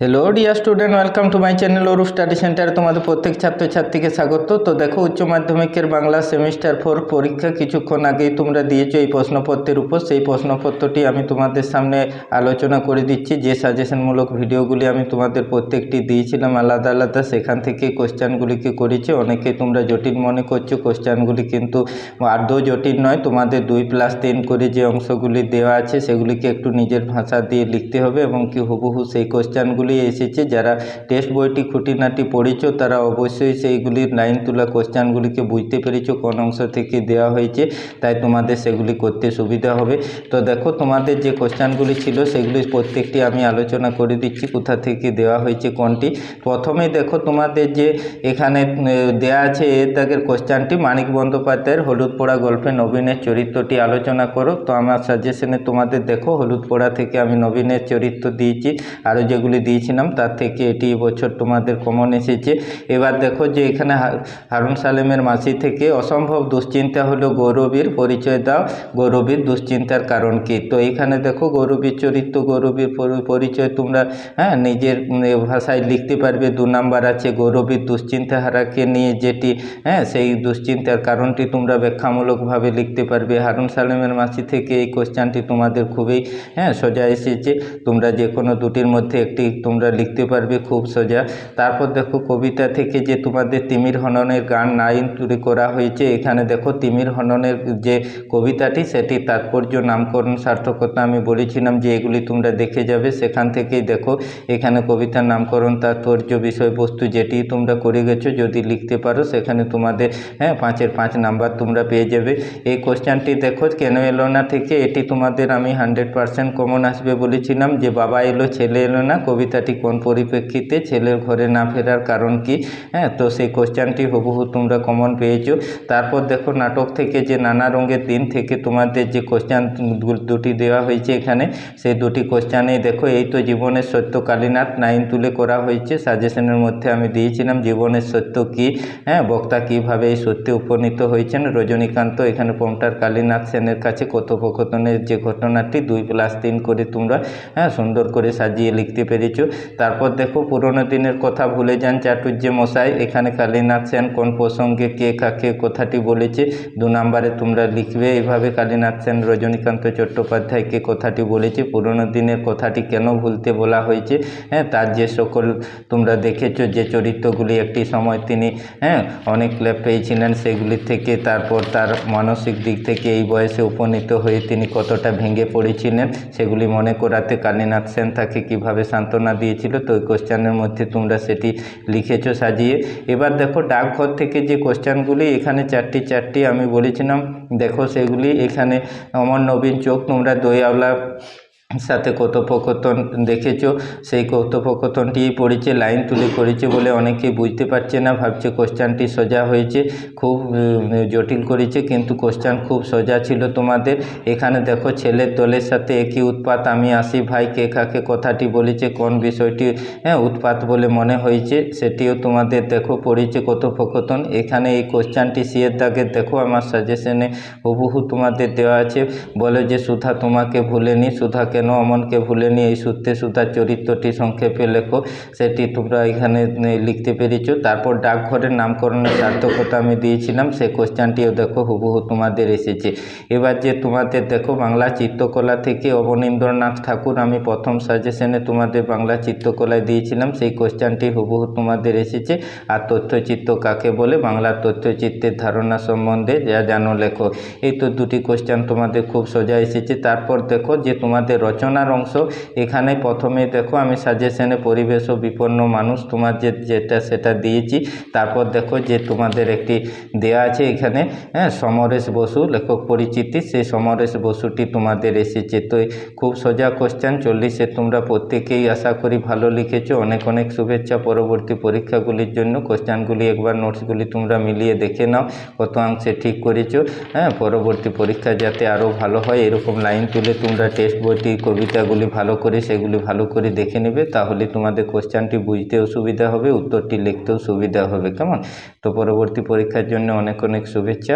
Hello dear student, welcome to my channel Arup study সেন্টারে তোমাদের প্রত্যেক ছাত্রছাত্রীকে স্বাগত। তো দেখো, উচ্চ মাধ্যমিকের বাংলা সেমিস্টার 4 পরীক্ষা কিছুক্ষণ আগেই তোমরা দিয়েছো এই প্রশ্নপত্রের উপর। সেই প্রশ্নপত্রটি আমি তোমাদের সামনে আলোচনা করে দিচ্ছি। যে সাজেশনমূলক ভিডিওগুলি আমি তোমাদের প্রত্যেকটি দিয়েছিলাম আলাদা আলাদা, সেখান থেকে কোশ্চেনগুলিকে করেছি। অনেকে তোমরা জটিল মনে করছো, কোশ্চেনগুলি কিন্তু আদৌ জটিল নয়। তোমাদের 2+3 করে যে অংশগুলি দেওয়া আছে সেগুলিকে একটু নিজের ভাষা দিয়ে লিখতে হবে এবং কি হুবহু সেই কোশ্চেনগুলি এসেছে। যারা টেক্সট বইটি খুঁটিনাটি পড়েছো তারা অবশ্যই সেইগুলির লাইন তোলা কোশ্চেনগুলিকে বুঝতে পেরেছো কোন অংশ থেকে দেওয়া হয়েছে, তাই তোমাদের সেগুলি করতে সুবিধা হবে। তো দেখো, তোমাদের যে কোশ্চেনগুলি ছিল সেগুলি প্রত্যেকটি আমি আলোচনা করে দিচ্ছি কোথা থেকে দেওয়া হয়েছে কোনটি। প্রথমে দেখো, তোমাদের যে এখানে দেওয়া আছে এর দাগের কোশ্চেনটি, মানিক বন্দ্যোপাধ্যায়ের হলুদ পোড়া গল্পে নবীনের চরিত্রটি আলোচনা করো। তো আমার সাজেশনে তোমাদের দেখো, হলুদ পোড়া থেকে আমি নবীনের চরিত্র দিয়েছি, আরও যেগুলি দিয়েছিলাম তার থেকে এটি এবছর তোমাদের কমন এসেছে। এবার দেখো যে এখানে হারুন সালেমের মাসি থেকে অসম্ভব দুশ্চিন্তা হলো গৌরবীর, পরিচয় দাও গৌরবীর দুশ্চিন্তার কারণ কি। তো এখানে দেখো, গৌরবীর চরিত্র, গৌরবীর পরিচয় তোমরা নিজের ভাষায় লিখতে পারবে। 2 নাম্বার আছে গৌরবীর দুশ্চিন্তাহারাকে নিয়ে যেটি, সেই দুশ্চিন্তার কারণটি তোমরা ব্যাখ্যামূলকভাবে লিখতে পারবে। হারুন সালেমের মাসি থেকে এই কোশ্চেনটি তোমাদের খুবই সোজা এসেছে। তোমরা যে কোনো দুটির মধ্যে একটি তোমরা লিখতে পারবে, খুব সোজা। তারপর দেখো, কবিতা থেকে যে তোমাদের তিমির হননের গান নাইন তৈরি করা হয়েছে। এখানে দেখো, তিমির হননের যে কবিতাটি সেটি তাৎপর্য, নামকরণ, সার্থকতা আমি বলেছিলাম যে এগুলি তোমরা দেখে যাবে। সেখান থেকেই দেখো এখানে কবিতার নামকরণ, তাৎপর্য, বিষয়বস্তু যেটি তোমরা করে গেছো যদি লিখতে পারো সেখানে তোমাদের 5-এর 5 নাম্বার তোমরা পেয়ে যাবে। এই কোশ্চেনটি দেখো, কেন এলো না থেকে, এটি তোমাদের আমি 100% কমন আসবে বলেছিলাম। যে বাবা এলো ছেলে এলো না, কবিতাটি কোন পরিপ্রেক্ষিতে, ছেলের ঘরে না ফেরার কারণ কি। তো সেই কোশ্চেনটি হুবহু তোমরা কমন পেয়েছো। তারপর দেখো, নাটক থেকে যে নানা রঙের দিন থেকে তোমাদের যে কোশ্চেন দুটি দেওয়া হয়েছে এখানে, সেই দুটি কোশ্চেনেই দেখো, এই তো জীবনের সত্য কালীনাথ 9 তুলে করা হয়েছে। সাজেশনের মধ্যে আমি দিয়েছিলাম জীবনের সত্য কি, বক্তা কিভাবে এই সত্যে উপনীত হয়েছেন। রজনীকান্ত এখানে প্রম্পটার কালীনাথ সেনের কাছে কথোপকথনের যে ঘটনাটি 2+3 করে তোমরা সুন্দর করে সাজিয়ে লিখতে পেরেছো। তারপর দেখো, পুরোনো দিনের কথা ভুলে যান চাটুর্যে মশাই, এখানে কালীনাথ সেন কোন প্রসঙ্গে কে কাকে কথাটি বলেছে। 2 নাম্বারে তোমরা লিখবে এইভাবে, কালীনাথ সেন রজনীকান্ত চট্টোপাধ্যায়কে কথাটি বলেছে। পুরোনো দিনের কথাটি কেন ভুলতে বলা হয়েছে, তার যে সকল তোমরা দেখেছো যে চরিত্রগুলি একটি সময় তিনি অনেক ল্যাপ পেয়েছিলেন, সেগুলি থেকে তারপর তার মানসিক দিক থেকে এই বয়সে উপনীত হয়ে তিনি কতটা ভেঙে পড়েছিলেন সেগুলি মনে করাতে কালীনাথ সেন তাকে কীভাবে সান্ত্বনা দিয়েছিল। তো ওই কোশ্চেনের মধ্যে তোমরা সেটি লিখেছো সাজিয়ে। এবার দেখো, ডাকঘর থেকে যে কোশ্চেনগুলি এখানে 4টি আমি বলেছিলাম, দেখো সেগুলি এখানে অমর নবীন চোখ তোমরা দই আওলা সাথে কথোপকথন দেখেছো। সেই কথোপকথনটি পড়েছে, লাইন তুলে করেছে বলে অনেকেই বুঝতে পারছে না, ভাবছে কোশ্চেনটি সোজা হয়েছে, খুব জটিল করেছে, কিন্তু কোশ্চেন খুব সোজা ছিল তোমাদের। এখানে দেখো, ছেলের দলের সাথে একই উৎপাত, আমি আসি ভাই, কে কাকে কথাটি বলেছে, কোন বিষয়টি উৎপাত বলে মনে হয়েছে সেটিও তোমাদের দেখো পড়েছে কথোপকথন। এখানে এই কোশ্চেনটি সিয়ের দাগের দেখো, আমার সাজেশনে হুবহু তোমাদের দেওয়া আছে। বলে যে সুধা তোমাকে ভুলেনি, সুধা কেন অমনকে ভুলেনি, এই সূত্রে সুধার চরিত্রটি সংক্ষেপে লেখো, সেটি তোমরা এখানে লিখতে পেরেছো। তারপর ডাকঘরের নামকরণের সার্থকতা আমি দিয়েছিলাম, সেই কোশ্চেনটিও দেখো হুবহু তোমাদের এসেছে। এবার যে তোমাদের দেখো, বাংলা চিত্রকলা থেকে অবনীন্দ্রনাথ ঠাকুর আমি প্রথম সাজেশনে তোমাদের বাংলা চিত্রকলায় দিয়েছিলাম, সেই কোশ্চেনটি হুবহু তোমাদের এসেছে। আর তথ্যচিত্র কাকে বলে, বাংলার তথ্যচিত্রের ধারণা সম্বন্ধে যা জানো লেখো। এই তো দুটি কোশ্চেন তোমাদের খুব সোজা এসেছে। তারপর দেখো যে তোমাদের রচনার অংশ, এখানে প্রথমে দেখো আমি সাজেশনে পরিবেশ ও বিপন্ন মানুষ তোমার যেটা সেটা দিয়েছি। তারপর দেখো যে তোমাদের একটি দেয়া আছে এখানে, সমরেশ বসু লেখক পরিচিতি, সেই সমরেশ বসুটি তোমাদের এসেছে। তো খুব সোজা কোশ্চেন, 40-এ তোমরা প্রত্যেকেই আশা করি ভালো লিখেছো। অনেক অনেক শুভেচ্ছা পরবর্তী পরীক্ষাগুলির জন্য। কোশ্চেনগুলি একবার নোটসগুলি তোমরা মিলিয়ে দেখে নাও কত অংশে ঠিক করেছো, পরবর্তী পরীক্ষা যাতে আরও ভালো হয়। এরকম লাইন তুলে তোমরা টেক্সট বইটি কবিতাগুলি ভালো করে সেগুলি ভালো করে দেখে নেবে, তাহলে তোমাদের কোশ্চেনটি বুঝতেও সুবিধা হবে, উত্তরটি লিখতেও সুবিধা হবে। কেমন? তো পরবর্তী পরীক্ষার জন্য অনেক অনেক শুভেচ্ছা।